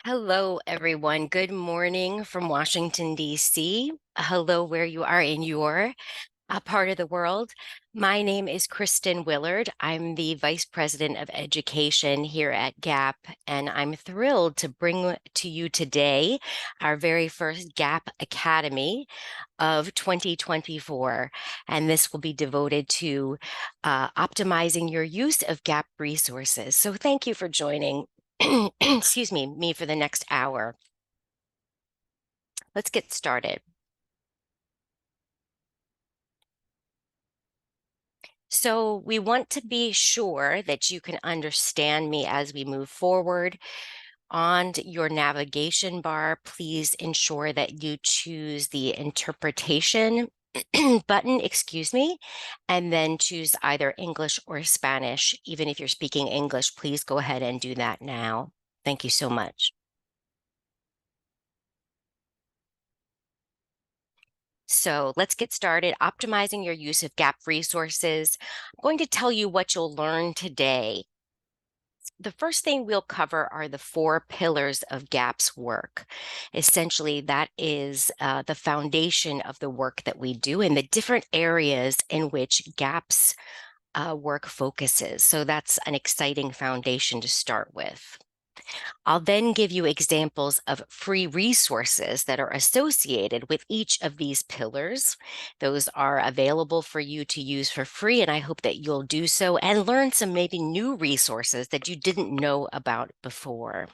Hello, everyone. Good morning from Washington, D.C. Hello, where you are in your part of the world. My name is Kristen Willard. I'm the Vice President of Education here at GAAPP, and I'm thrilled to bring to you today our very first GAAPP Academy of 2024. And this will be devoted to optimizing your use of GAAPP resources. So thank you for joining. Excuse me for the next hour. Let's get started. So we want to be sure that you can understand me as we move forward. On your navigation bar, please ensure that you choose the interpretation button, and then choose either English or Spanish. Even if you're speaking English, please go ahead and do that now. Thank you so much. So let's get started optimizing your use of GAAPP resources. I'm going to tell you what you'll learn today. The first thing we'll cover are the 4 pillars of GAAPP's work. Essentially, that is the foundation of the work that we do and the different areas in which GAAPP's work focuses. So that's an exciting foundation to start with. I'll then give you examples of free resources that are associated with each of these pillars. Those are available for you to use for free, and I hope that you'll do so and learn some maybe new resources that you didn't know about before.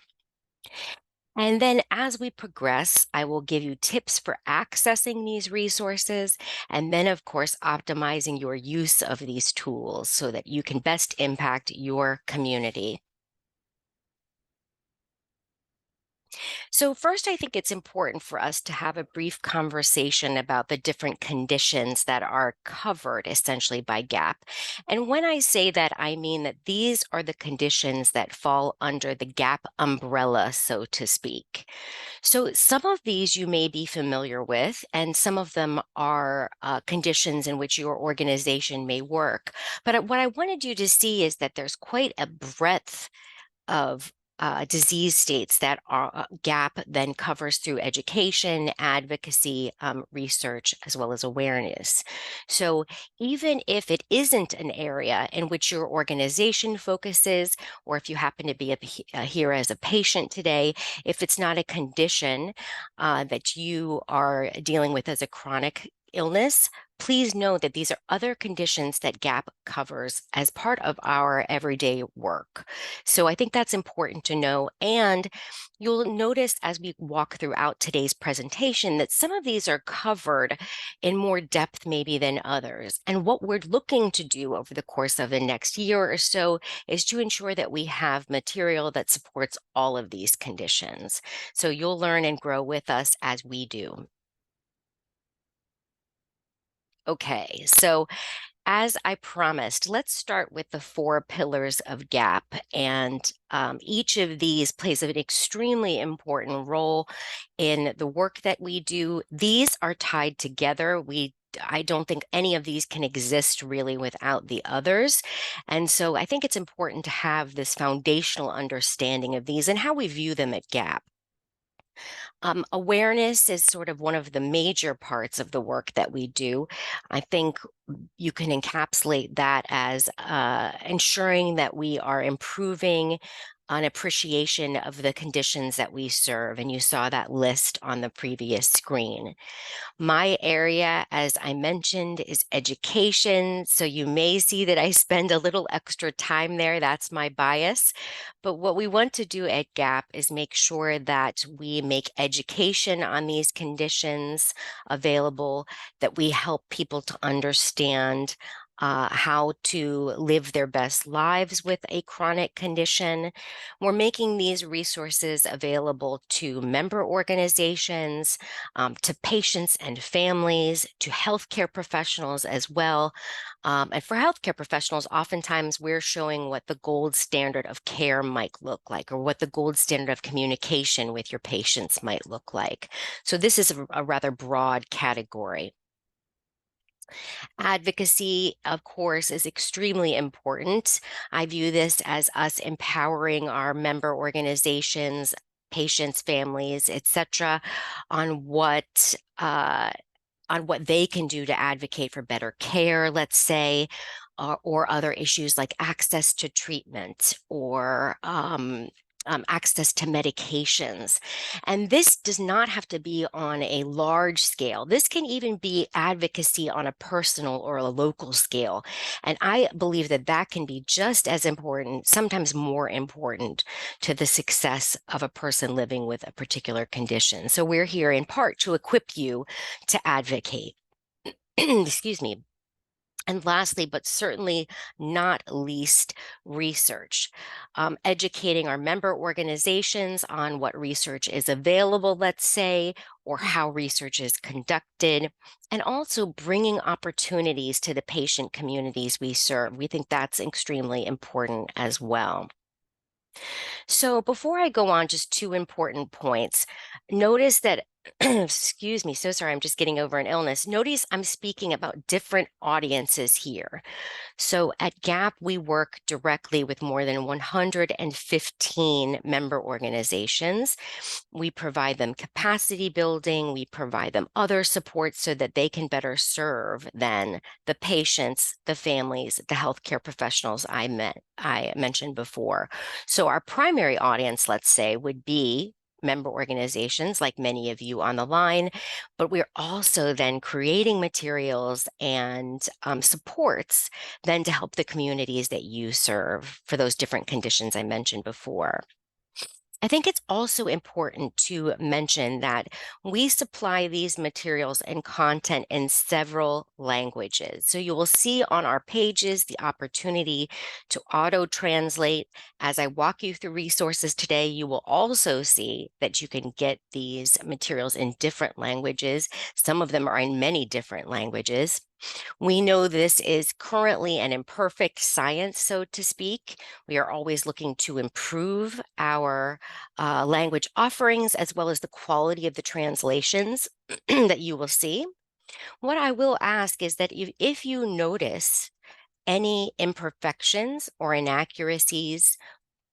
And then as we progress, I will give you tips for accessing these resources, and then, of course, optimizing your use of these tools so that you can best impact your community. So first, I think it's important for us to have a brief conversation about the different conditions that are covered essentially by GAAPP. And when I say that, I mean that these are the conditions that fall under the GAAPP umbrella, so to speak. So some of these you may be familiar with, and some of them are conditions in which your organization may work. But what I wanted you to see is that there's quite a breadth of disease states that GAAPP then covers through education, advocacy, research, as well as awareness. So even if it isn't an area in which your organization focuses, or if you happen to be here as a patient today, if it's not a condition that you are dealing with as a chronic illness, please know that these are other conditions that GAAPP covers as part of our everyday work. So I think that's important to know. And you'll notice as we walk throughout today's presentation that some of these are covered in more depth maybe than others. And what we're looking to do over the course of the next year or so is to ensure that we have material that supports all of these conditions. So you'll learn and grow with us as we do. Okay, so as I promised, let's start with the 4 pillars of GAAPP. And each of these plays an extremely important role in the work that we do. These are tied together. I don't think any of these can exist really without the others. And so I think it's important to have this foundational understanding of these and how we view them at GAAPP. Awareness is sort of one of the major parts of the work that we do. I think you can encapsulate that as ensuring that we are improving an appreciation of the conditions that we serve. And you saw that list on the previous screen. My area, as I mentioned, is education. So you may see that I spend a little extra time there. That's my bias. But what we want to do at GAAPP is make sure that we make education on these conditions available, that we help people to understand how to live their best lives with a chronic condition. We're making these resources available to member organizations, to patients and families, to healthcare professionals as well. And for healthcare professionals, oftentimes we're showing what the gold standard of care might look like, or what the gold standard of communication with your patients might look like. So this is a rather broad category. Advocacy, of course, is extremely important. I view this as us empowering our member organizations patients, families, etc., on what they can do to advocate for better care, let's say, or other issues like access to treatment or access to medications. And this does not have to be on a large scale. This can even be advocacy on a personal or a local scale. And I believe that that can be just as important, sometimes more important, to the success of a person living with a particular condition. So we're here in part to equip you to advocate. Excuse me. And lastly, but certainly not least, research. Educating our member organizations on what research is available, let's say, or how research is conducted, and also bringing opportunities to the patient communities we serve. We think that's extremely important as well. So before I go on, just two important points. Notice that, excuse me, so sorry, I'm just getting over an illness. Notice I'm speaking about different audiences here. So at GAAPP, we work directly with more than 115 member organizations. We provide them capacity building. We provide them other support so that they can better serve then the patients, the families, the healthcare professionals I mentioned before. So our primary audience, let's say, would be member organizations like many of you on the line, but we're also then creating materials and supports then to help the communities that you serve for those different conditions I mentioned before. I think it's also important to mention that we supply these materials and content in several languages. So you will see on our pages the opportunity to auto-translate. As I walk you through resources today, you will also see that you can get these materials in different languages. Some of them are in many different languages. We know this is currently an imperfect science, so to speak. We are always looking to improve our language offerings as well as the quality of the translations that you will see. What I will ask is that if you notice any imperfections or inaccuracies,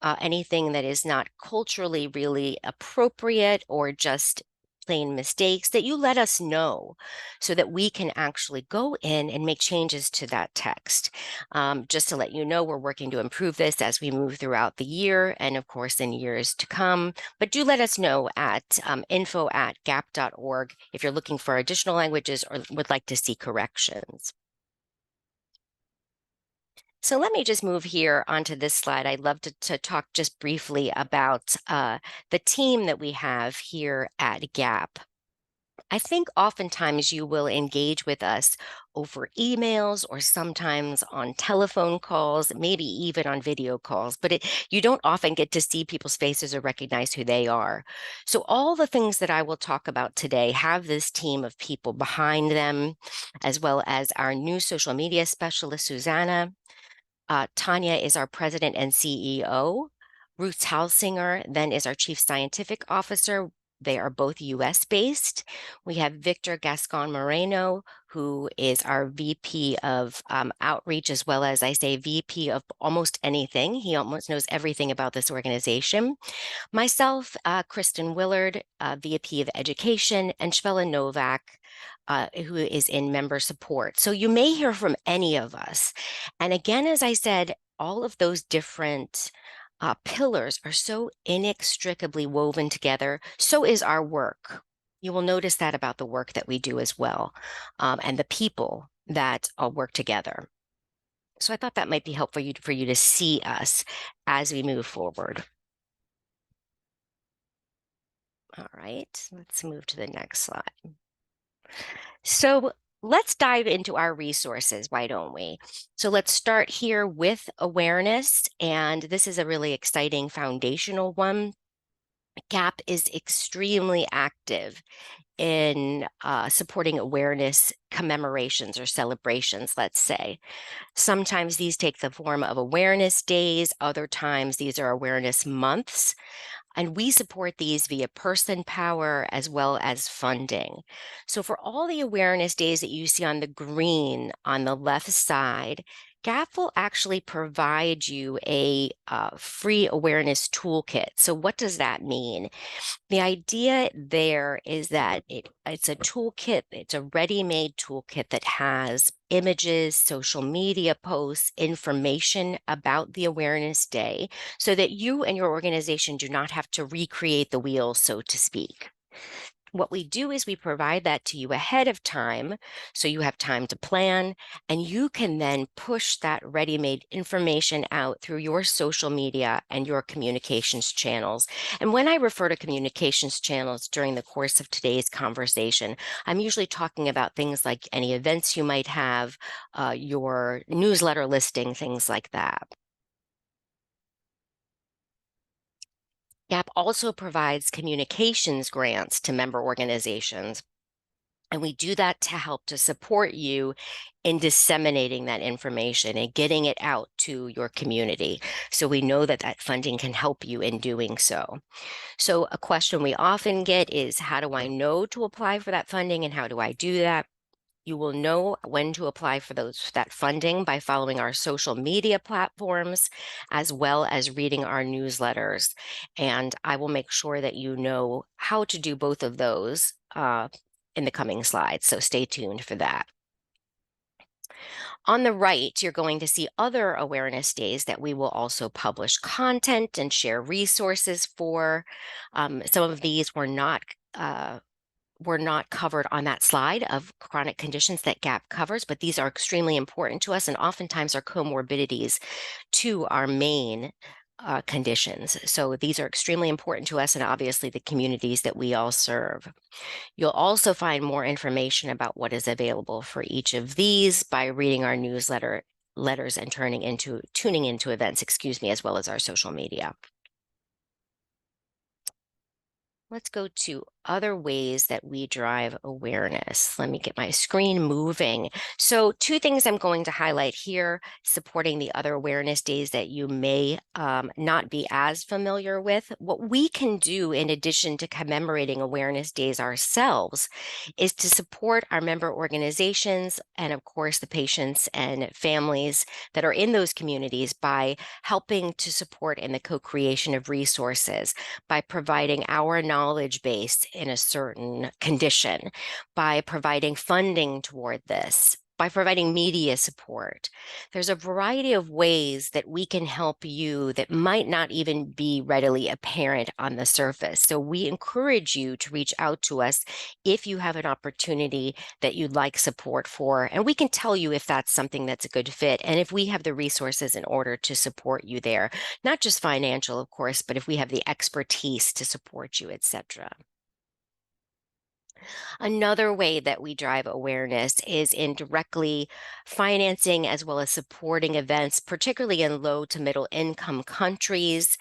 anything that is not culturally really appropriate or just plain mistakes, that you let us know so that we can actually go in and make changes to that text. Just to let you know, we're working to improve this as we move throughout the year and, of course, in years to come. But do let us know at info@gaapp.org if you're looking for additional languages or would like to see corrections. So let me just move here onto this slide. I'd love to talk just briefly about the team that we have here at GAAPP. I think oftentimes you will engage with us over emails or sometimes on telephone calls, maybe even on video calls, but you don't often get to see people's faces or recognize who they are. So all the things that I will talk about today have this team of people behind them, as well as our new social media specialist, Susanna. Tanya is our president and CEO. Ruth Halsinger then is our chief scientific officer. They are both US based. We have Victor Gascon Moreno, who is our VP of outreach, as well as I say VP of almost anything. He almost knows everything about this organization. Myself, Kristen Willard, VP of education, and Shvela Novak, who is in member support. So you may hear from any of us. And again, as I said, all of those different pillars are so inextricably woven together. So is our work. You will notice that about the work that we do as well, and the people that work together. So I thought that might be helpful for you to see us as we move forward. All right, let's move to the next slide. So let's dive into our resources, why don't we? So let's start here with awareness, and this is a really exciting foundational one. GAAPP is extremely active in supporting awareness commemorations or celebrations, let's say. Sometimes these take the form of awareness days, other times these are awareness months. And we support these via person power as well as funding. So for all the awareness days that you see on the green on the left side, GAP will actually provide you a free awareness toolkit. So, what does that mean? The idea there is that it's a toolkit, it's a ready-made toolkit that has images, social media posts, information about the Awareness Day, so that you and your organization do not have to recreate the wheel, so to speak. What we do is we provide that to you ahead of time so you have time to plan, and you can then push that ready made information out through your social media and your communications channels. And when I refer to communications channels during the course of today's conversation, I'm usually talking about things like any events you might have, your newsletter listing, things like that. GAP also provides communications grants to member organizations. And we do that to help to support you in disseminating that information and getting it out to your community. So we know that that funding can help you in doing so. So a question we often get is, how do I know to apply for that funding and how do I do that? You will know when to apply for that funding by following our social media platforms as well as reading our newsletters. And I will make sure that you know how to do both of those in the coming slides. So stay tuned for that. On the right, you're going to see other awareness days that we will also publish content and share resources for. Some of these were not covered on that slide of chronic conditions that GAP covers, but these are extremely important to us and oftentimes are comorbidities to our main conditions. So these are extremely important to us and obviously the communities that we all serve. You'll also find more information about what is available for each of these by reading our newsletter letters and tuning into events, as well as our social media. Let's go to other ways that we drive awareness. Let me get my screen moving. So, two things I'm going to highlight here, supporting the other awareness days that you may not be as familiar with. What we can do in addition to commemorating awareness days ourselves is to support our member organizations and, of course, the patients and families that are in those communities by helping to support in the co creation of resources, by providing our knowledge base in a certain condition, by providing funding toward this, by providing media support. There's a variety of ways that we can help you that might not even be readily apparent on the surface. So we encourage you to reach out to us if you have an opportunity that you'd like support for, and we can tell you if that's something that's a good fit and if we have the resources in order to support you there. Not just financial, of course, but if we have the expertise to support you, etc. Another way that we drive awareness is in directly financing as well as supporting events, particularly in low to middle income countries,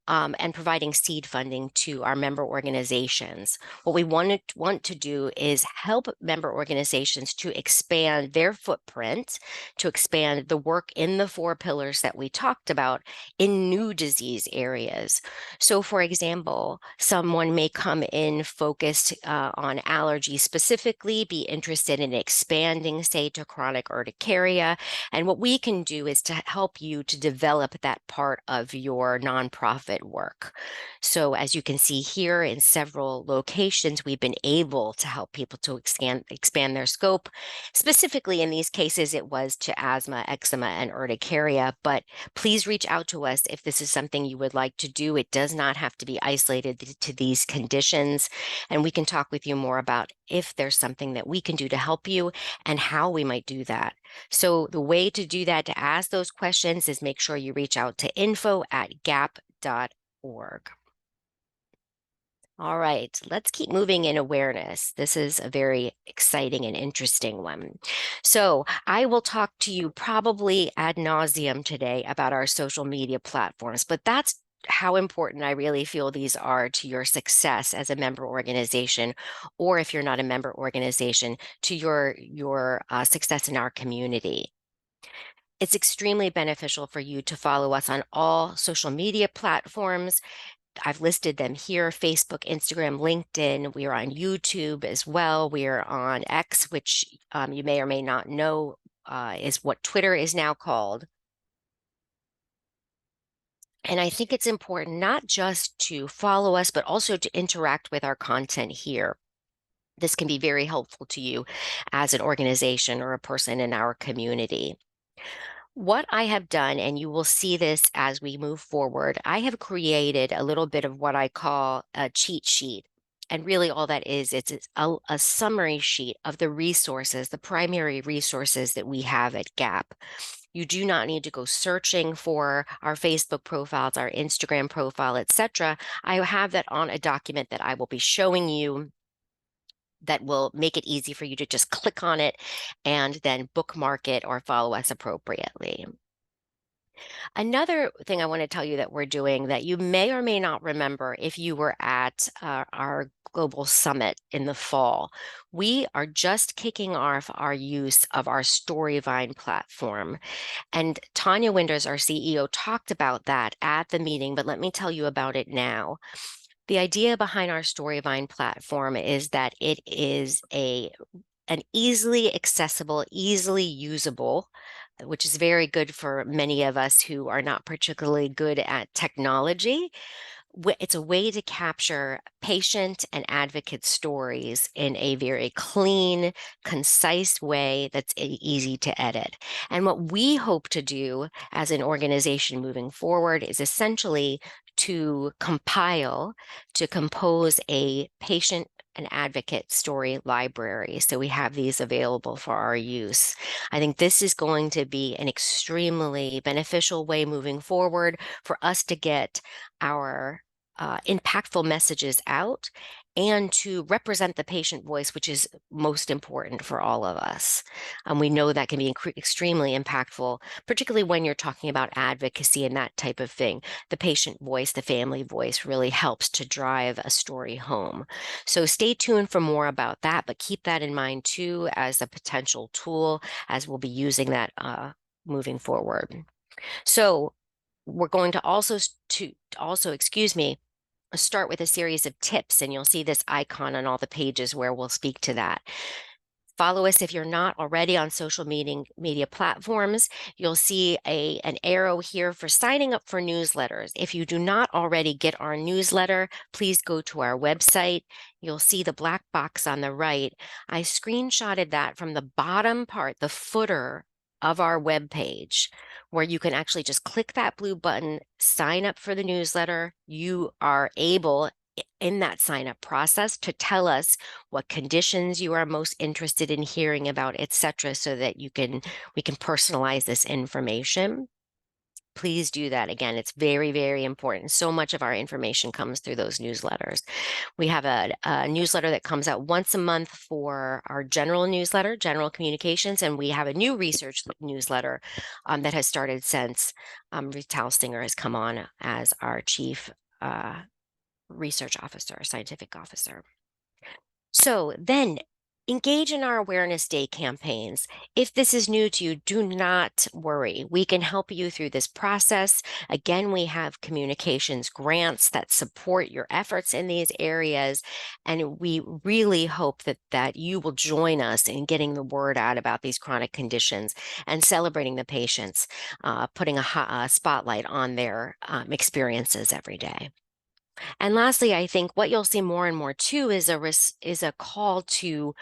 and providing seed funding to our member organizations. What we want to do is help member organizations to expand their footprint, to expand the work in the 4 pillars that we talked about in new disease areas. So, for example, someone may come in focused on allergy specifically, be interested in expanding, say, to chronic urticaria. And what we can do is to help you to develop that part of your nonprofit work. So as you can see here in several locations, we've been able to help people to expand their scope. Specifically in these cases, it was to asthma, eczema, and urticaria, but please reach out to us if this is something you would like to do. It does not have to be isolated to these conditions, and we can talk with you more about if there's something that we can do to help you and how we might do that. So the way to do that, to ask those questions, is make sure you reach out to info@gaap.org. All right, let's keep moving in awareness. This is a very exciting and interesting one. So I will talk to you probably ad nauseum today about our social media platforms, but that's how important I really feel these are to your success as a member organization, or if you're not a member organization, to your success in our community. It's extremely beneficial for you to follow us on all social media platforms. I've listed them here: Facebook, Instagram, LinkedIn. We are on YouTube as well. We are on X, which you may or may not know is what Twitter is now called. And I think it's important not just to follow us, but also to interact with our content here. This can be very helpful to you as an organization or a person in our community. What I have done, and you will see this as we move forward, I have created a little bit of what I call a cheat sheet. And really, all that is, it's a summary sheet of the resources, the primary resources that we have at GAAPP. You do not need to go searching for our Facebook profiles, our Instagram profile, etc. I have that on a document that I will be showing you that will make it easy for you to just click on it and then bookmark it or follow us appropriately. Another thing I want to tell you that we're doing that you may or may not remember if you were at our global summit in the fall, we are just kicking off our use of our Storyvine platform. And Tanya Winters, our CEO, talked about that at the meeting, but let me tell you about it now. The idea behind our Storyvine platform is that it is an easily accessible, easily usable, which is very good for many of us who are not particularly good at technology. It's a way to capture patient and advocate stories in a very clean, concise way that's easy to edit. And what we hope to do as an organization moving forward is essentially to compose a patient and advocate story library. So we have these available for our use. I think this is going to be an extremely beneficial way moving forward for us to get our impactful messages out and to represent the patient voice, which is most important for all of us. We know that can be extremely impactful, particularly when you're talking about advocacy and that type of thing. The patient voice, the family voice really helps to drive a story home. So stay tuned for more about that, but keep that in mind too as a potential tool as we'll be using that moving forward. So we're going to also start with a series of tips, and you'll see this icon on all the pages where we'll speak to that. Follow us if you're not already on social media platforms. You'll see an arrow here for signing up for newsletters. If you do not already get our newsletter, please go to our website. You'll see the black box on the right. I screenshotted that from the bottom part, the footer of our webpage, where you can actually just click that blue button, sign up for the newsletter. You are able in that sign up process to tell us what conditions you are most interested in hearing about, etc., so that we can personalize this information. Please do that. Again, it's very, very important. So much of our information comes through those newsletters. We have a newsletter that comes out once a month for our general newsletter, general communications, and we have a new research newsletter that has started since Ruth Talstinger has come on as our chief research officer, scientific officer. So then engage in our Awareness Day campaigns. If this is new to you, do not worry. We can help you through this process. Again, we have communications grants that support your efforts in these areas. And we really hope that you will join us in getting the word out about these chronic conditions and celebrating the patients, putting a spotlight on their experiences every day. And lastly, I think what you'll see more and more too is a call to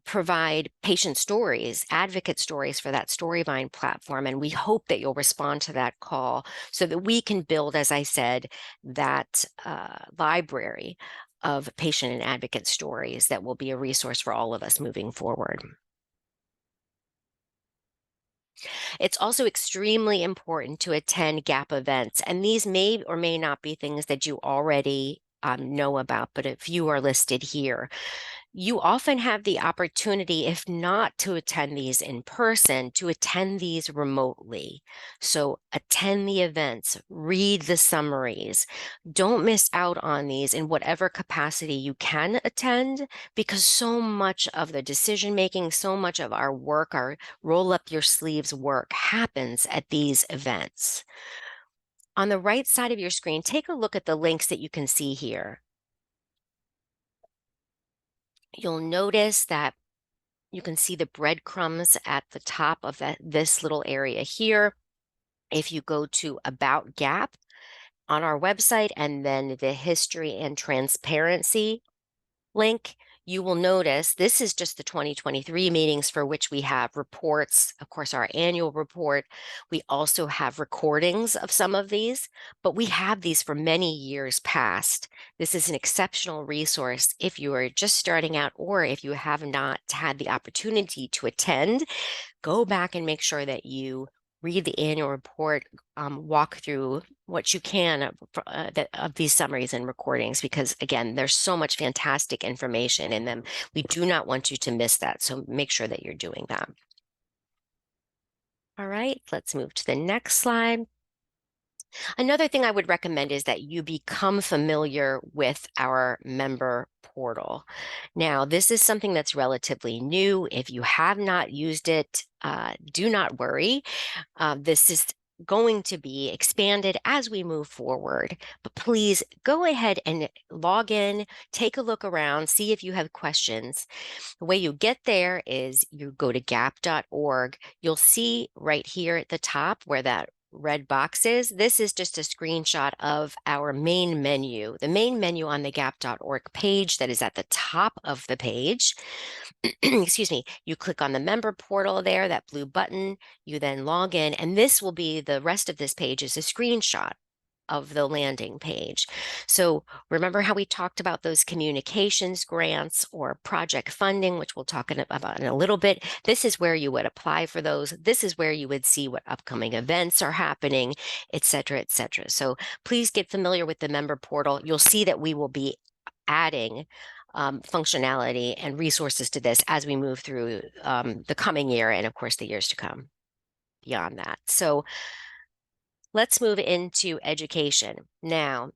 provide patient stories, advocate stories for that Storyvine platform. And we hope that you'll respond to that call so that we can build, as I said, that library of patient and advocate stories that will be a resource for all of us moving forward. It's also extremely important to attend GAAPP events, and these may or may not be things that you already know about, but if you are listed here, you often have the opportunity, if not to attend these in person, to attend these remotely. So attend the events, read the summaries. Don't miss out on these in whatever capacity you can attend, because so much of the decision making, so much of our work, our roll up your sleeves work happens at these events. On the right side of your screen, take a look at the links that you can see here. You'll notice that You can see the breadcrumbs at the top of this little area here. If you go to About GAAPP on our website and then the History and Transparency link, you will notice this is just the 2023 meetings for which we have reports, of course, our annual report. We also have recordings of some of these, but we have these for many years past. This is an exceptional resource if you are just starting out or if you have not had the opportunity to attend. Go back and make sure that you read the annual report, walk through what you can of these summaries and recordings, because again, there's so much fantastic information in them. We do not want you to miss that. So make sure that you're doing that. All right, let's move to the next slide. Another thing I would recommend is that you become familiar with our member portal. Now, this is something that's relatively new. If you have not used it, do not worry. This is going to be expanded as we move forward, but please go ahead and log in, take a look around, see if you have questions. The way you get there is you go to gaap.org. You'll see right here at the top where that red box is. This is just a screenshot of our main menu, the main menu on the gaap.org page that is at the top of the page. Excuse me, you click on the member portal there, that blue button, you then log in, and this will be the rest of this page is a screenshot of the landing page. So remember how we talked about those communications grants or project funding, which we'll talk about in a little bit. This is where you would apply for those. This is where you would see what upcoming events are happening, et cetera, et cetera. So please get familiar with the member portal. You'll see that we will be adding functionality and resources to this as we move through the coming year and of course the years to come beyond that. So let's move into education. Now,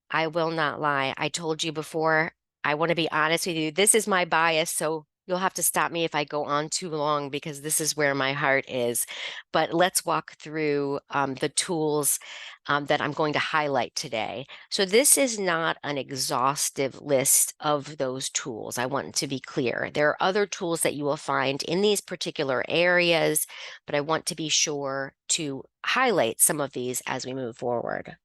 I will not lie. I told you before, I want to be honest with you. This is my bias, so you'll have to stop me if I go on too long because this is where my heart is. But let's walk through the tools that I'm going to highlight today. So this is not an exhaustive list of those tools. I want to be clear. There are other tools that you will find in these particular areas, but I want to be sure to highlight some of these as we move forward.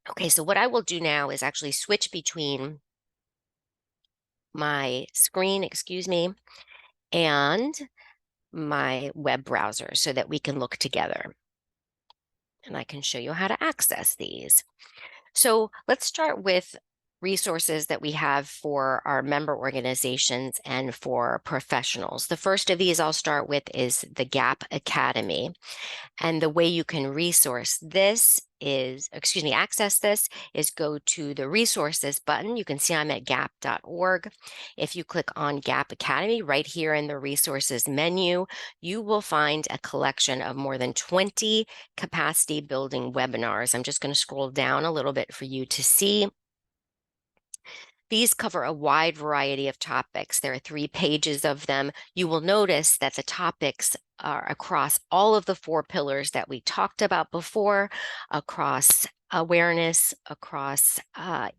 Okay, so what I will do now is actually switch between my screen, excuse me, and my web browser so that we can look together. And I can show you how to access these. So let's start with resources that we have for our member organizations and for professionals. The first of these I'll start with is the GAAPP Academy. And the way you can access this is go to the resources button. You can see I'm at gaap.org. If you click on GAAPP Academy right here in the resources menu, you will find a collection of more than 20 capacity building webinars. I'm just going to scroll down a little bit for you to see. These cover a wide variety of topics. There are 3 pages of them. You will notice that the topics are across all of the 4 pillars that we talked about before, across awareness, across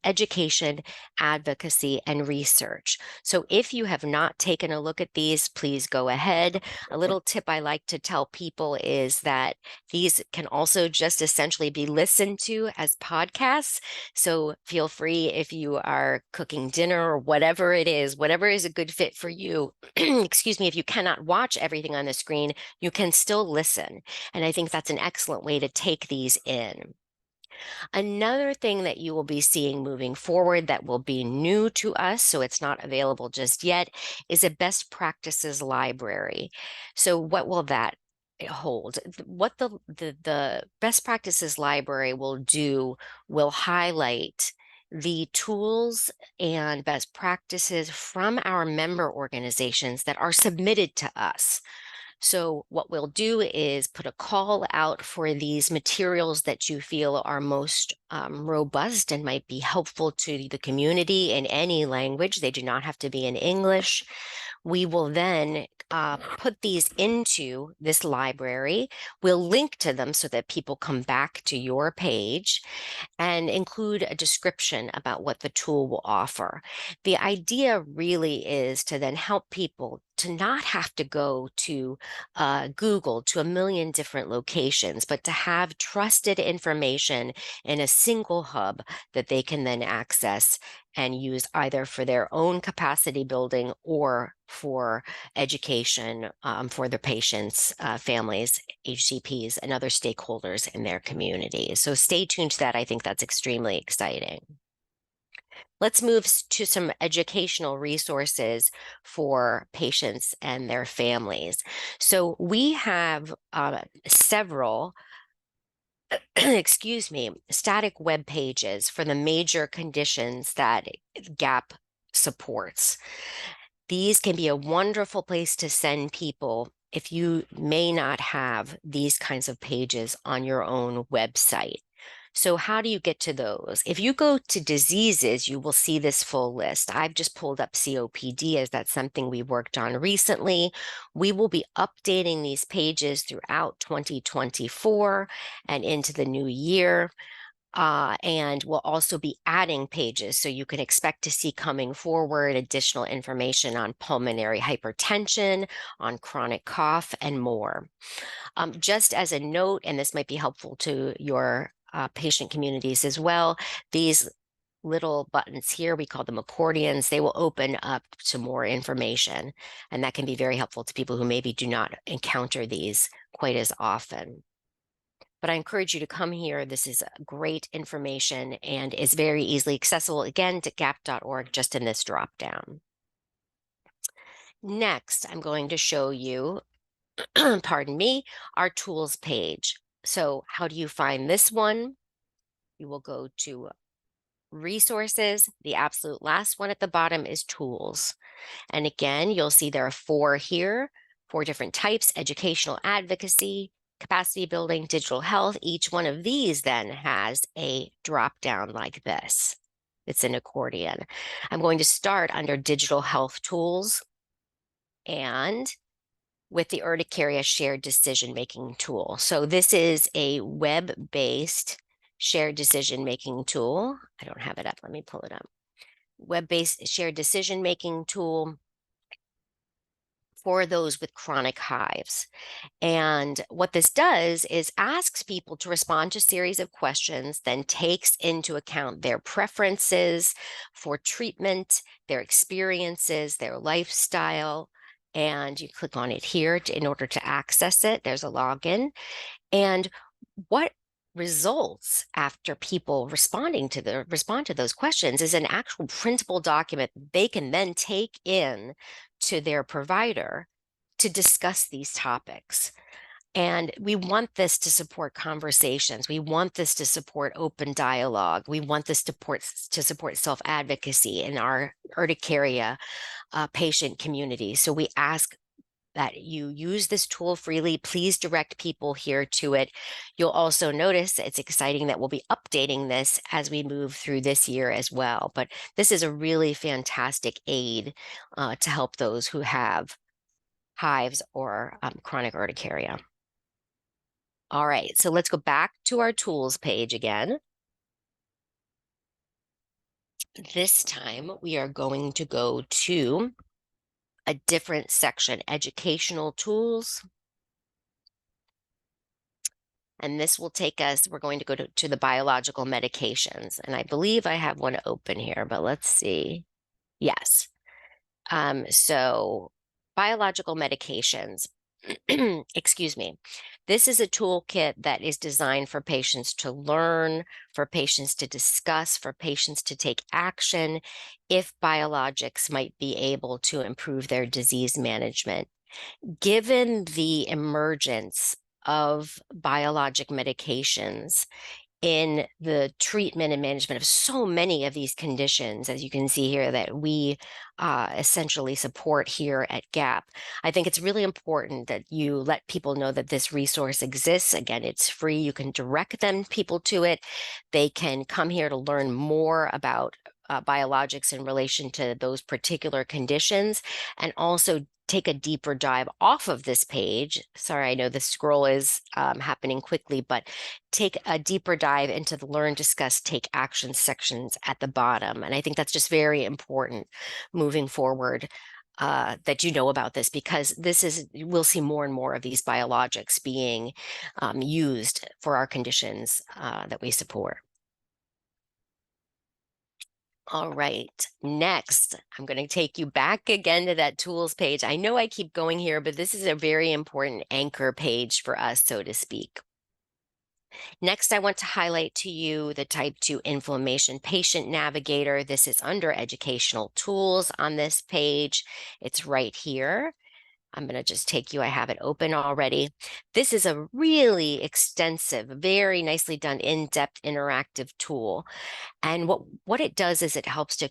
education, advocacy, and research. So if you have not taken a look at these, please go ahead. A little tip I like to tell people is that these can also just essentially be listened to as podcasts. So feel free if you are cooking dinner or whatever it is, whatever is a good fit for you. Excuse me, if you cannot watch everything on the screen, you can still listen. And I think that's an excellent way to take these in. Another thing that you will be seeing moving forward that will be new to us, so it's not available just yet, is a best practices library. So what will that hold? What the best practices library will do will highlight the tools and best practices from our member organizations that are submitted to us. So what we'll do is put a call out for these materials that you feel are most robust and might be helpful to the community in any language. They do not have to be in English. We will then put these into this library. We'll link to them so that people come back to your page and include a description about what the tool will offer. The idea really is to then help people to not have to go to Google to a million different locations, but to have trusted information in a single hub that they can then access and use either for their own capacity building or for education for their patients, families, HCPs, and other stakeholders in their community. So stay tuned to that. I think that's extremely exciting. Let's move to some educational resources for patients and their families. So we have several excuse me, static web pages for the major conditions that GAAPP supports. These can be a wonderful place to send people if you may not have these kinds of pages on your own website. So how do you get to those? If you go to diseases, you will see this full list. I've just pulled up COPD as that's something we worked on recently. We will be updating these pages throughout 2024 and into the new year. And we'll also be adding pages. So you can expect to see coming forward additional information on pulmonary hypertension, on chronic cough, and more. Just as a note, and this might be helpful to your patient communities as well, these little buttons here, we call them accordions, they will open up to more information. And that can be very helpful to people who maybe do not encounter these quite as often. But I encourage you to come here. This is great information and is very easily accessible, again, to gaap.org, just in this drop down. Next, I'm going to show you, pardon me, our tools page. So how do you find this one? You will go to resources. The absolute last one at the bottom is tools. And again, you'll see there are 4 here, 4 different types: educational advocacy, capacity building, digital health. Each one of these then has a drop down like this. It's an accordion. I'm going to start under digital health tools and with the urticaria shared decision-making tool. So this is a web-based shared decision-making tool. I don't have it up. Let me pull it up. Web-based shared decision-making tool for those with chronic hives. And what this does is asks people to respond to a series of questions, then takes into account their preferences for treatment, their experiences, their lifestyle. And you click on it here in order to access it. There's a login. And what results after people respond to those questions is an actual printable document they can then take in to their provider to discuss these topics. And we want this to support conversations. We want this to support open dialogue. We want this to support self-advocacy in our urticaria patient community. So we ask that you use this tool freely. Please direct people here to it. You'll also notice it's exciting that we'll be updating this as we move through this year as well. But this is a really fantastic aid to help those who have hives or chronic urticaria. All right, so let's go back to our tools page again. This time we are going to go to a different section, educational tools. And this will take us, we're going to go to the biological medications. And I believe I have one open here, but let's see. Yes. So biological medications, excuse me. This is a toolkit that is designed for patients to learn, for patients to discuss, for patients to take action if biologics might be able to improve their disease management. Given the emergence of biologic medications in the treatment and management of so many of these conditions, as you can see here, that we essentially support here at GAAPP. I think it's really important that you let people know that this resource exists. Again, it's free. You can direct people to it. They can come here to learn more about biologics in relation to those particular conditions, and also take a deeper dive off of this page. Sorry, I know the scroll is happening quickly, but take a deeper dive into the learn, discuss, take action sections at the bottom. And I think that's just very important moving forward, that you know about this, because we'll see more and more of these biologics being used for our conditions that we support. All right, next, I'm going to take you back again to that tools page. I know I keep going here, but this is a very important anchor page for us, so to speak. Next, I want to highlight to you the Type 2 Inflammation Patient Navigator. This is under Educational Tools on this page. It's right here. I'm going to just take you, I have it open already. This is a really extensive, very nicely done, in-depth interactive tool. And what it does is it helps to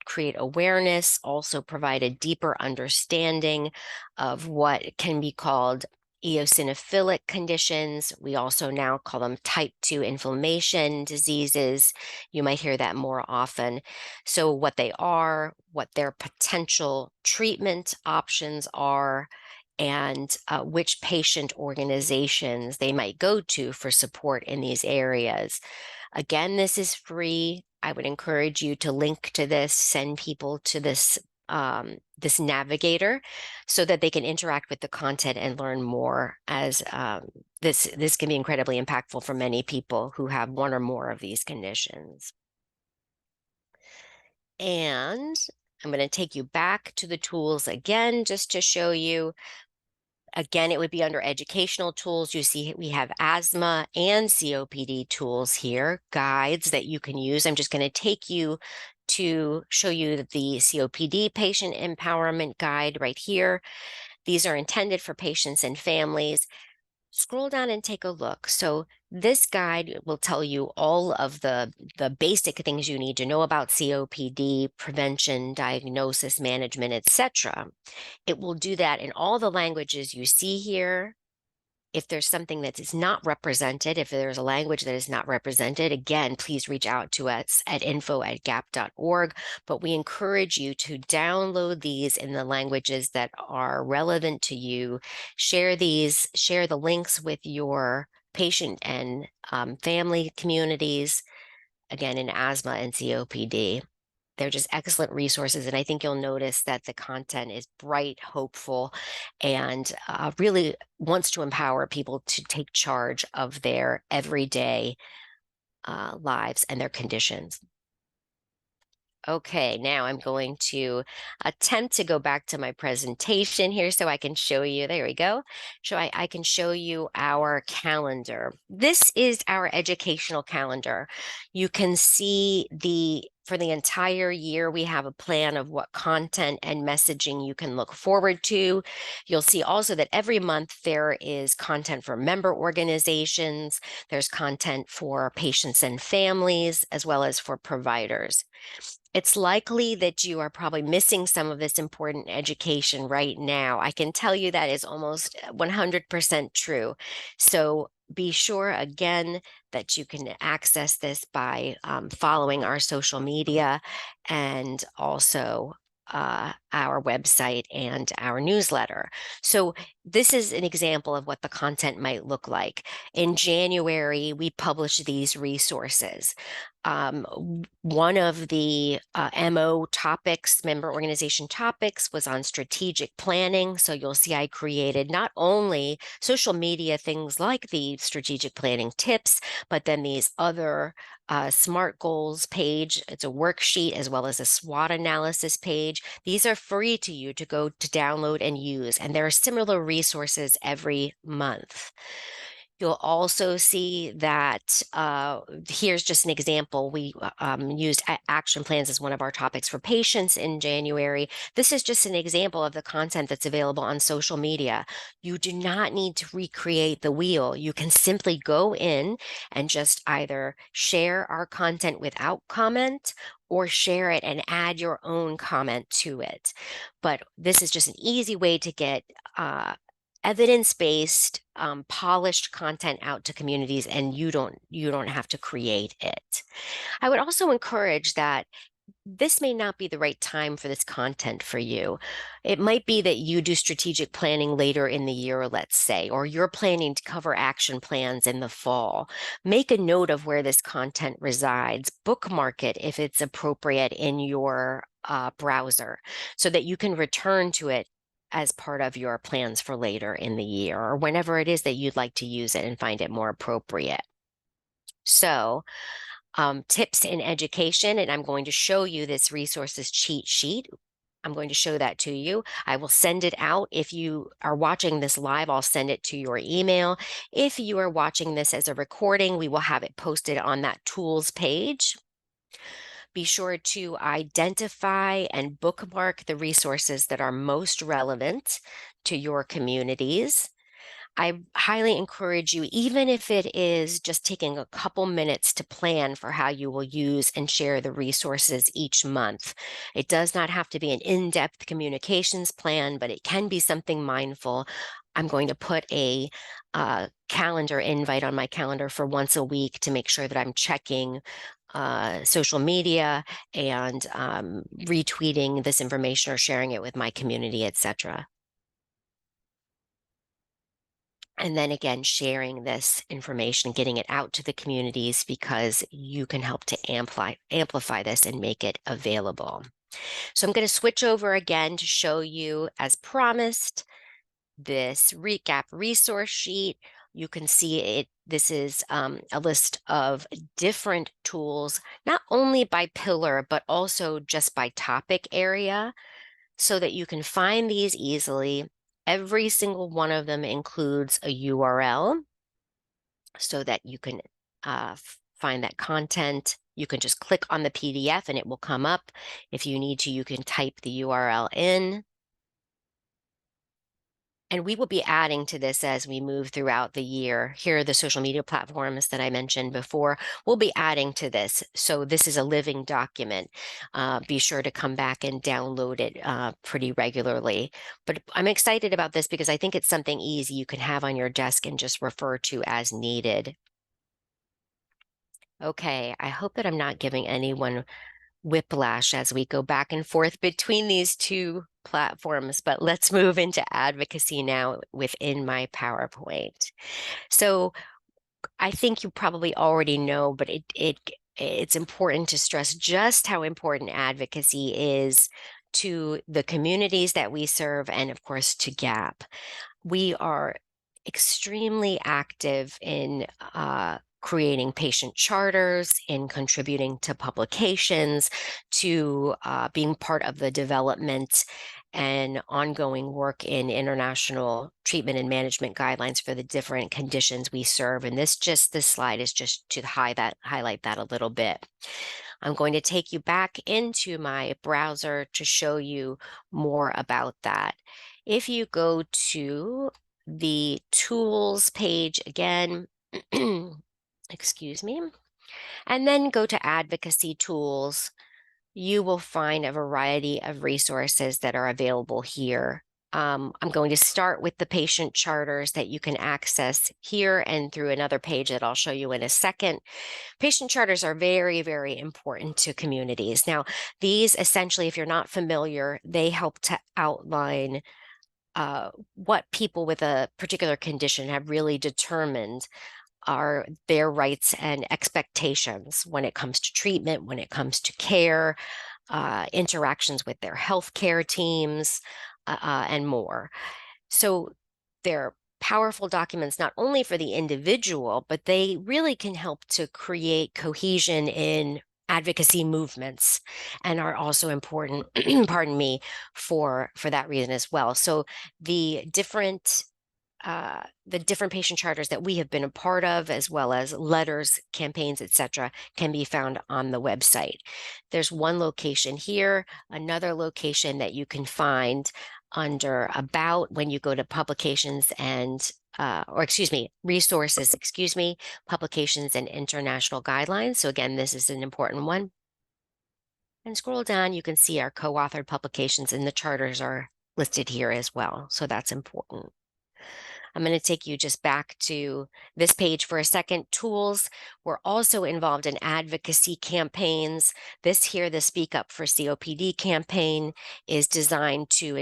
create awareness, also provide a deeper understanding of what can be called eosinophilic conditions. We also now call them type 2 inflammation diseases. You might hear that more often. So what they are, what their potential treatment options are, and which patient organizations they might go to for support in these areas. Again, this is free. I would encourage you to link to this, send people to this this navigator so that they can interact with the content and learn more, as this can be incredibly impactful for many people who have one or more of these conditions. And I'm going to take you back to the tools again, just to show you. Again, it would be under educational tools. You see we have asthma and COPD tools here, guides that you can use. I'm just going to take you to show you the COPD patient empowerment guide right here. These are intended for patients and families. Scroll down and take a look. So this guide will tell you all of the basic things you need to know about COPD, prevention, diagnosis, management, etc. It will do that in all the languages you see here. If there's something that is not represented, if there's a language that is not represented, again, please reach out to us at info@gaap.org. But we encourage you to download these in the languages that are relevant to you. Share the links with your patient and family communities, again, in asthma and COPD. They're just excellent resources, and I think you'll notice that the content is bright, hopeful, and really wants to empower people to take charge of their everyday lives and their conditions. Okay, now I'm going to attempt to go back to my presentation here so I can show you, there we go. So I can show you our calendar. This is our educational calendar. You can see for the entire year, we have a plan of what content and messaging you can look forward to. You'll see also that every month there is content for member organizations. There's content for patients and families, as well as for providers. It's likely that you are probably missing some of this important education right now. I can tell you that is almost 100% true. So be sure, again, that you can access this by following our social media and also our website and our newsletter. So this is an example of what the content might look like. In January, we published these resources. One of the MO topics, member organization topics, was on strategic planning. So you'll see I created not only social media things like the strategic planning tips, but then these other SMART goals page. It's a worksheet as well as a SWOT analysis page. These are free to you to go to download and use, and there are similar resources every month. You'll also see that here's just an example. We used action plans as one of our topics for patients in January. This is just an example of the content that's available on social media. You do not need to recreate the wheel. You can simply go in and just either share our content without comment or share it and add your own comment to it. But this is just an easy way to get evidence-based, polished content out to communities, and you don't have to create it. I would also encourage that this may not be the right time for this content for you. It might be that you do strategic planning later in the year, let's say, or you're planning to cover action plans in the fall. Make a note of where this content resides, bookmark it if it's appropriate in your browser so that you can return to it as part of your plans for later in the year or whenever it is that you'd like to use it and find it more appropriate. So, tips in education, and I'm going to show you this resources cheat sheet. I'm going to show that to you. I will send it out. If you are watching this live, I'll send it to your email. If you are watching this as a recording, we will have it posted on that tools page. Be sure to identify and bookmark the resources that are most relevant to your communities. I highly encourage you, even if it is just taking a couple minutes to plan for how you will use and share the resources each month. It does not have to be an in-depth communications plan, but it can be something mindful. I'm going to put a calendar invite on my calendar for once a week to make sure that I'm checking social media and retweeting this information or sharing it with my community, etc. And then again, sharing this information, getting it out to the communities because you can help to amplify this and make it available. So I'm going to switch over again to show you, as promised, this GAAPP resource sheet. You can see it. This is a list of different tools, not only by pillar, but also just by topic area, so that you can find these easily. Every single one of them includes a URL so that you can find that content. You can just click on the PDF and it will come up. If you need to, you can type the URL in. And we will be adding to this as we move throughout the year. Here are the social media platforms that I mentioned before. We'll be adding to this. So this is a living document. Be sure to come back and download it pretty regularly. But I'm excited about this because I think it's something easy you can have on your desk and just refer to as needed. Okay, I hope that I'm not giving anyone whiplash as we go back and forth between these two platforms, but let's move into advocacy now within my PowerPoint. So I think you probably already know, but it's important to stress just how important advocacy is to the communities that we serve and of course to GAAPP. We are extremely active in creating patient charters, in contributing to publications, to being part of the development and ongoing work in international treatment and management guidelines for the different conditions we serve. And this slide is just to highlight that a little bit. I'm going to take you back into my browser to show you more about that. If you go to the tools page again, excuse me, and then go to advocacy tools, you will find a variety of resources that are available here. I'm going to start with the patient charters that you can access here and through another page that I'll show you in a second. Patient charters are very, very important to communities. Now, these essentially, if you're not familiar, they help to outline what people with a particular condition have really determined are their rights and expectations when it comes to treatment, when it comes to care, interactions with their healthcare teams, and more. So they're powerful documents not only for the individual, but they really can help to create cohesion in advocacy movements and are also important, pardon me, for that reason as well. So the different patient charters that we have been a part of, as well as letters, campaigns, etc., can be found on the website. There's one location here, another location that you can find under About when you go to publications and resources, publications and international guidelines. So again, this is an important one. And scroll down, you can see our co-authored publications and the charters are listed here as well. So that's important. I'm going to take you just back to this page for a second. Tools. We're also involved in advocacy campaigns. This here, the Speak Up for COPD campaign, is designed to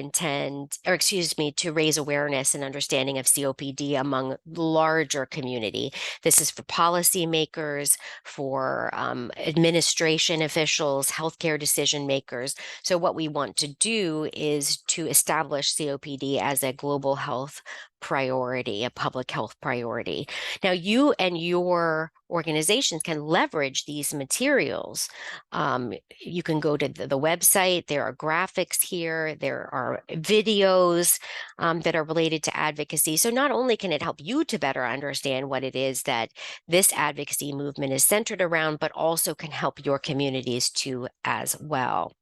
raise awareness and understanding of COPD among larger community. This is for policymakers, for administration officials, healthcare decision makers. So what we want to do is to establish COPD as a global health priority, a public health priority. Now, you and your organizations can leverage these materials. You can go to the website. There are graphics here. There are videos that are related to advocacy. So not only can it help you to better understand what it is that this advocacy movement is centered around, but also can help your communities too as well.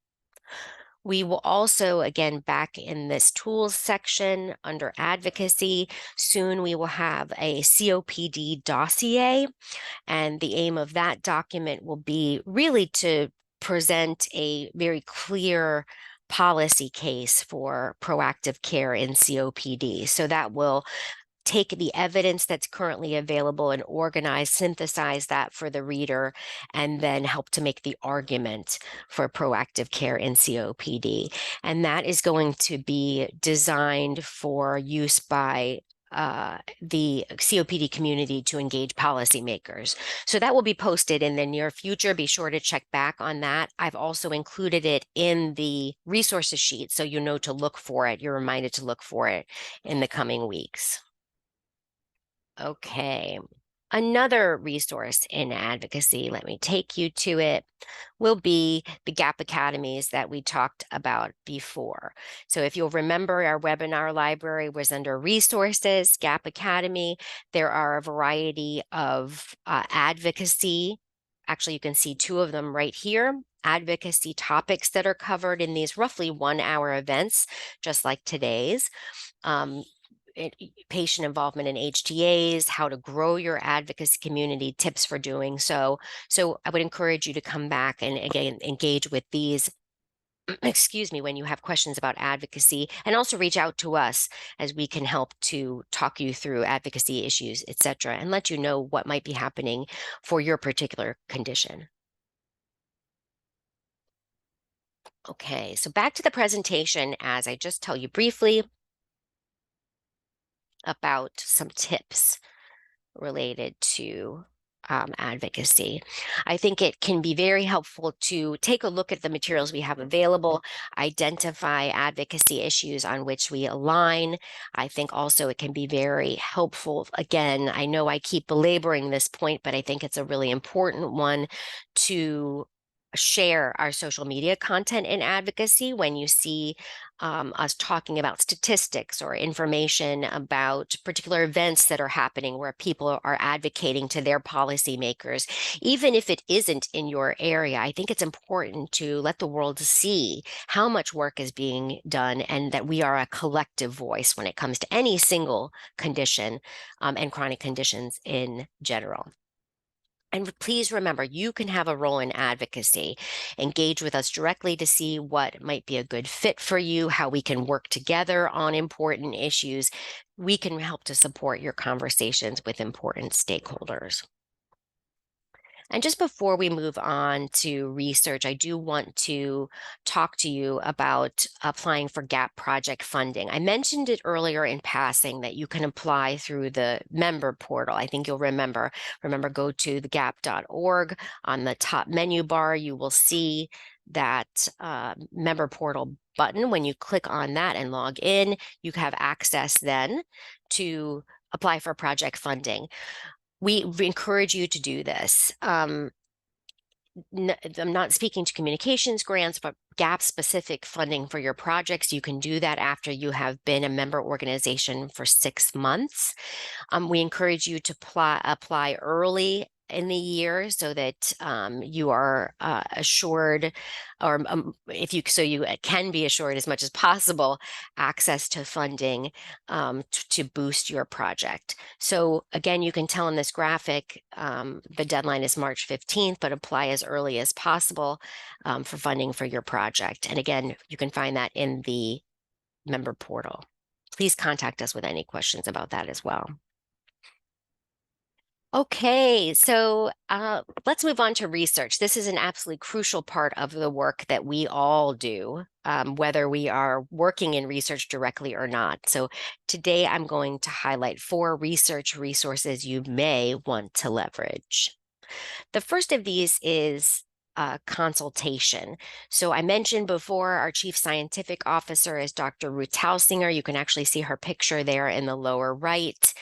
We will also, again, back in this tools section under advocacy, soon we will have a COPD dossier. And the aim of that document will be really to present a very clear policy case for proactive care in COPD. So that will take the evidence that's currently available and organize, synthesize that for the reader, and then help to make the argument for proactive care in COPD. And that is going to be designed for use by the COPD community to engage policymakers. So that will be posted in the near future. Be sure to check back on that. I've also included it in the resources sheet, so you know to look for it. You're reminded to look for it in the coming weeks. Okay. Another resource in advocacy, let me take you to it, will be the GAAPP Academies that we talked about before. So if you'll remember, our webinar library was under resources, GAAPP Academy. There are a variety of advocacy. Actually, you can see two of them right here. Advocacy topics that are covered in these roughly 1-hour events, just like today's. Patient involvement in HTAs, how to grow your advocacy community, tips for doing so. So I would encourage you to come back and again, engage with these, excuse me, when you have questions about advocacy, and also reach out to us as we can help to talk you through advocacy issues, et cetera, and let you know what might be happening for your particular condition. Okay, so back to the presentation, as I just tell you briefly about some tips related to advocacy. I think it can be very helpful to take a look at the materials we have available, identify advocacy issues on which we align. I think also it can be very helpful. Again, I know I keep belaboring this point, but I think it's a really important one to share our social media content in advocacy. When you see us talking about statistics or information about particular events that are happening where people are advocating to their policymakers, even if it isn't in your area, I think it's important to let the world see how much work is being done and that we are a collective voice when it comes to any single condition and chronic conditions in general. And please remember, you can have a role in advocacy. Engage with us directly to see what might be a good fit for you, how we can work together on important issues. We can help to support your conversations with important stakeholders. And just before we move on to research, I do want to talk to you about applying for GAAPP project funding. I mentioned it earlier in passing that you can apply through the member portal. I think you'll remember. Go to the gaap.org. On the top menu bar, you will see that member portal button. When you click on that and log in, you have access then to apply for project funding. We encourage you to do this. I'm not speaking to communications grants, but GAAPP-specific funding for your projects. You can do that after you have been a member organization for 6 months. We encourage you to apply early in the year so that you are assured, or you can be assured as much as possible, access to funding to boost your project. So again, you can tell in this graphic, the deadline is March 15th, but apply as early as possible for funding for your project. And again, you can find that in the member portal. please contact us with any questions about that as well. Okay, so let's move on to research. This is an absolutely crucial part of the work that we all do, whether we are working in research directly or not. So today I'm going to highlight 4 research resources you may want to leverage. The first of these is consultation. So I mentioned before our chief scientific officer is Dr. Ruth Tausinger. You can actually see her picture there in the lower right.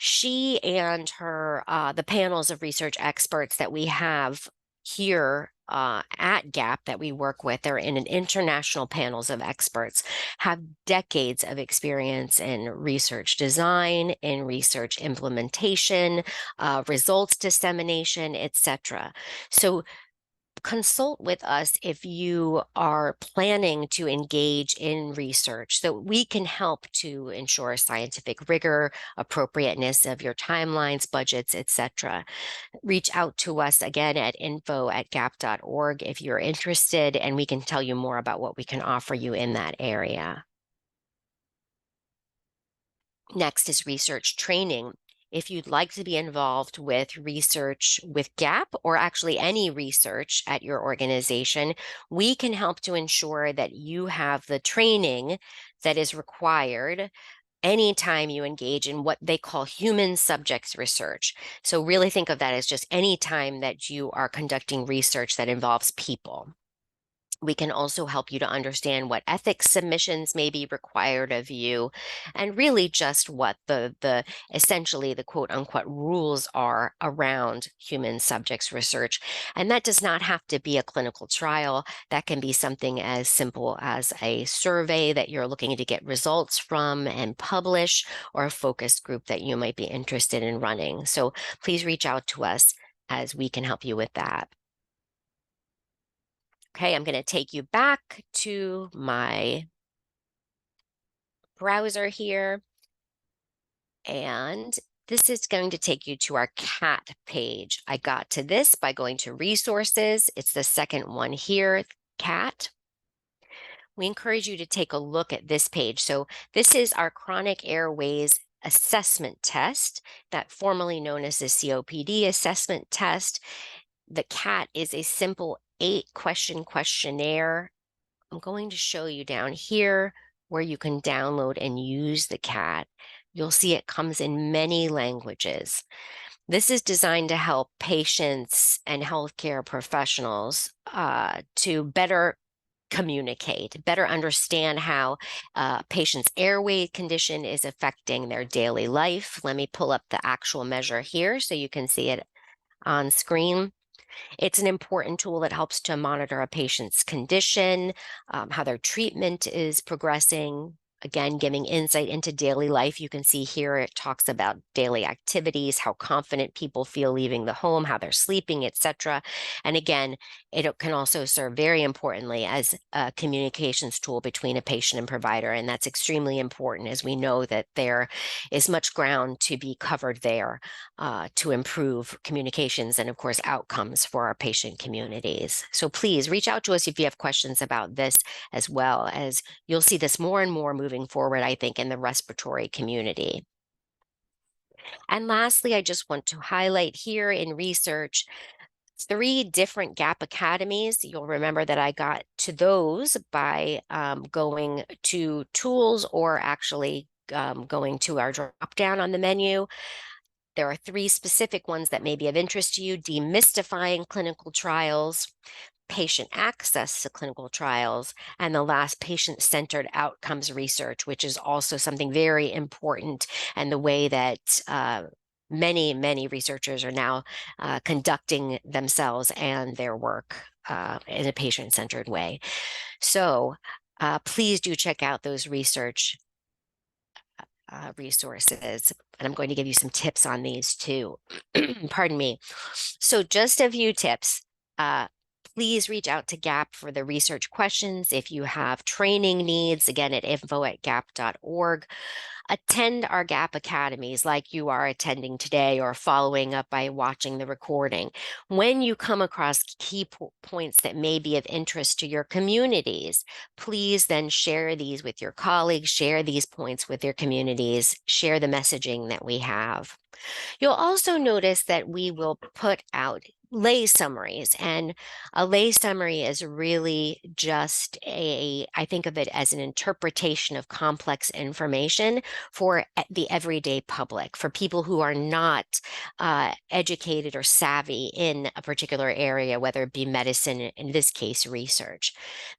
She and her the panels of research experts that we have here at GAAPP that we work with, they're in an international panels of experts, have decades of experience in research design, in research implementation, results dissemination, etc. So consult with us if you are planning to engage in research so we can help to ensure scientific rigor, appropriateness of your timelines, budgets, etc. Reach out to us again at info@gaap.org if you're interested, and we can tell you more about what we can offer you in that area. Next is research training. If you'd like to be involved with research with GAAPP or actually any research at your organization, we can help to ensure that you have the training that is required anytime you engage in what they call human subjects research. So really think of that as just any time that you are conducting research that involves people. We can also help you to understand what ethics submissions may be required of you, and really just what the essentially the quote unquote rules are around human subjects research. And that does not have to be a clinical trial. That can be something as simple as a survey that you're looking to get results from and publish, or a focus group that you might be interested in running. So please reach out to us as we can help you with that. Okay, I'm going to take you back to my browser here. And this is going to take you to our CAT page. I got to this by going to resources. It's the second one here, CAT. We encourage you to take a look at this page. So this is our chronic airways assessment test, that formerly known as the COPD assessment test. The CAT is a simple 8-question questionnaire. I'm going to show you down here where you can download and use the CAT. You'll see it comes in many languages. This is designed to help patients and healthcare professionals to better communicate, better understand how patient's airway condition is affecting their daily life. Let me pull up the actual measure here so you can see it on screen. It's an important tool that helps to monitor a patient's condition, how their treatment is progressing. Again, giving insight into daily life. You can see here it talks about daily activities, how confident people feel leaving the home, how they're sleeping, etc. And again, it can also serve very importantly as a communications tool between a patient and provider. And that's extremely important, as we know that there is much ground to be covered there to improve communications and, of course, outcomes for our patient communities. So please reach out to us if you have questions about this, as well as you'll see this more and more moving forward, I think, in the respiratory community. And lastly, I just want to highlight here in research 3 different GAAPP Academies. You'll remember that I got to those by going to tools, or actually going to our drop down on the menu. There are 3 specific ones that may be of interest to you: demystifying clinical trials, patient access to clinical trials, and the last, patient-centered outcomes research, which is also something very important, and the way that many, many researchers are now conducting themselves and their work in a patient-centered way. So please do check out those research resources. And I'm going to give you some tips on these too. Pardon me. So just a few tips. Please reach out to GAAPP for the research questions. If you have training needs, again at info@gaap.org. Attend our GAAPP Academies like you are attending today or following up by watching the recording. When you come across key points that may be of interest to your communities, please then share these with your colleagues, share these points with your communities, share the messaging that we have. You'll also notice that we will put out lay summaries, and a lay summary is really just I think of it as an interpretation of complex information for the everyday public, for people who are not educated or savvy in a particular area, whether it be medicine, in this case, research.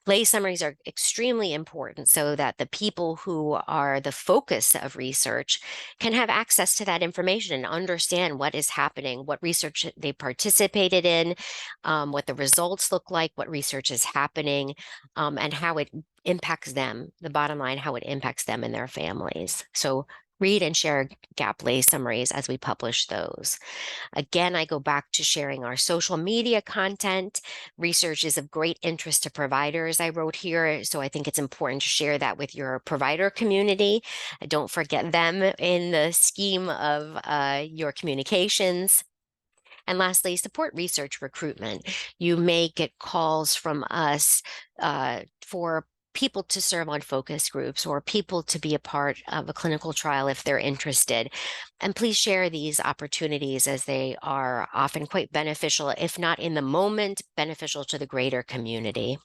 Lay summaries are extremely important so that the people who are the focus of research can have access to that information and understand what is happening, what research they participated in, what the results look like, what research is happening, and how it impacts them, the bottom line, how it impacts them and their families. So read and share GAAPP lay summaries as we publish those. Again, I go back to sharing our social media content. Research is of great interest to providers, I wrote here, so I think it's important to share that with your provider community. Don't forget them in the scheme of your communications. And lastly, support research recruitment. You may get calls from us for people to serve on focus groups or people to be a part of a clinical trial if they're interested. And please share these opportunities, as they are often quite beneficial, if not in the moment, beneficial to the greater community.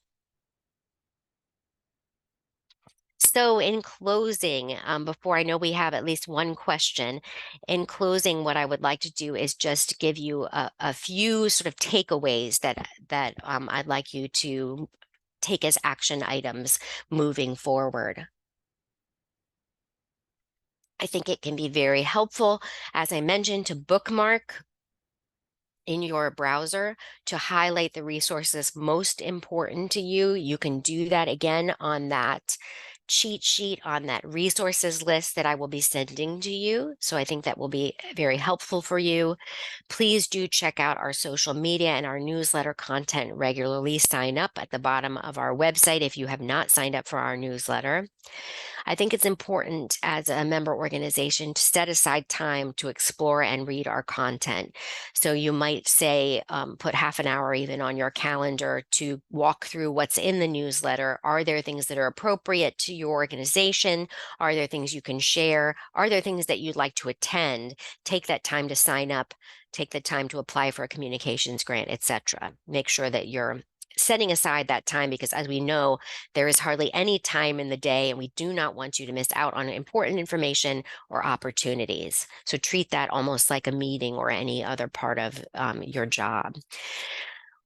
So in closing, before, I know we have at least one question, in closing, what I would like to do is just give you a few sort of takeaways that I'd like you to take as action items moving forward. I think it can be very helpful, as I mentioned, to bookmark in your browser to highlight the resources most important to you. You can do that again on that cheat sheet, on that resources list that I will be sending to you. So I think that will be very helpful for you. Please do check out our social media and our newsletter content regularly. Sign up at the bottom of our website if you have not signed up for our newsletter. I think it's important as a member organization to set aside time to explore and read our content. So you might say, put half an hour even on your calendar to walk through what's in the newsletter. Are there things that are appropriate to your organization? Are there things you can share? Are there things that you'd like to attend? Take that time to sign up, take the time to apply for a communications grant, etc. Make sure that you're setting aside that time, because as we know, there is hardly any time in the day, and we do not want you to miss out on important information or opportunities. So treat that almost like a meeting or any other part of your job.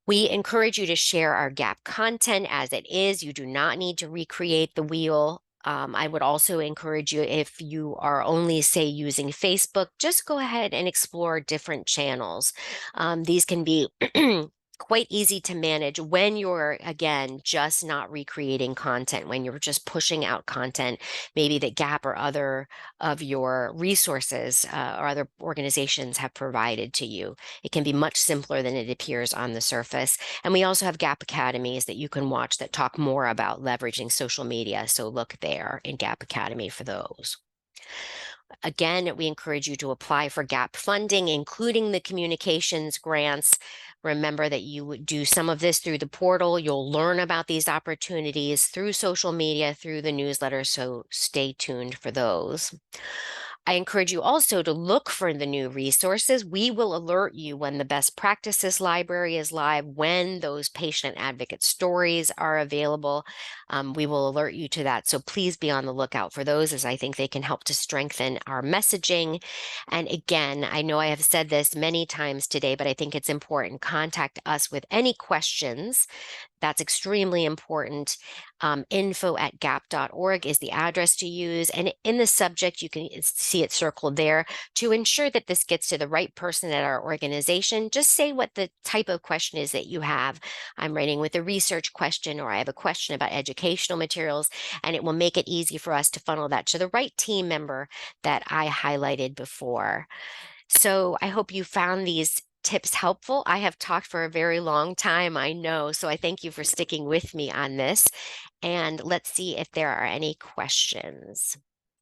We encourage you to share our GAAPP content as it is. You do not need to recreate the wheel. I would also encourage you, if you are only, say, using Facebook, just go ahead and explore different channels. These can be quite easy to manage when you're, again, just not recreating content, when you're just pushing out content, maybe that GAAPP or other of your resources or other organizations have provided to you. It can be much simpler than it appears on the surface. And we also have GAAPP Academies that you can watch that talk more about leveraging social media. So look there in GAAPP Academy for those. Again, we encourage you to apply for GAAPP funding, including the communications grants. Remember that you would do some of this through the portal. You'll learn about these opportunities through social media, through the newsletter, so stay tuned for those. I encourage you also to look for the new resources. We will alert you when the best practices library is live, when those patient advocate stories are available. We will alert you to that. So please be on the lookout for those, as I think they can help to strengthen our messaging. And again, I know I have said this many times today, but I think it's important. Contact us with any questions. That's extremely important. Info@gaap.org is the address to use. And in the subject, you can see it circled there. To ensure that this gets to the right person at our organization, just say what the type of question is that you have. I'm writing with a research question, or I have a question about educational materials, and it will make it easy for us to funnel that to the right team member that I highlighted before. So I hope you found these tips helpful. I have talked for a very long time, I know, so I thank you for sticking with me on this. And let's see if there are any questions.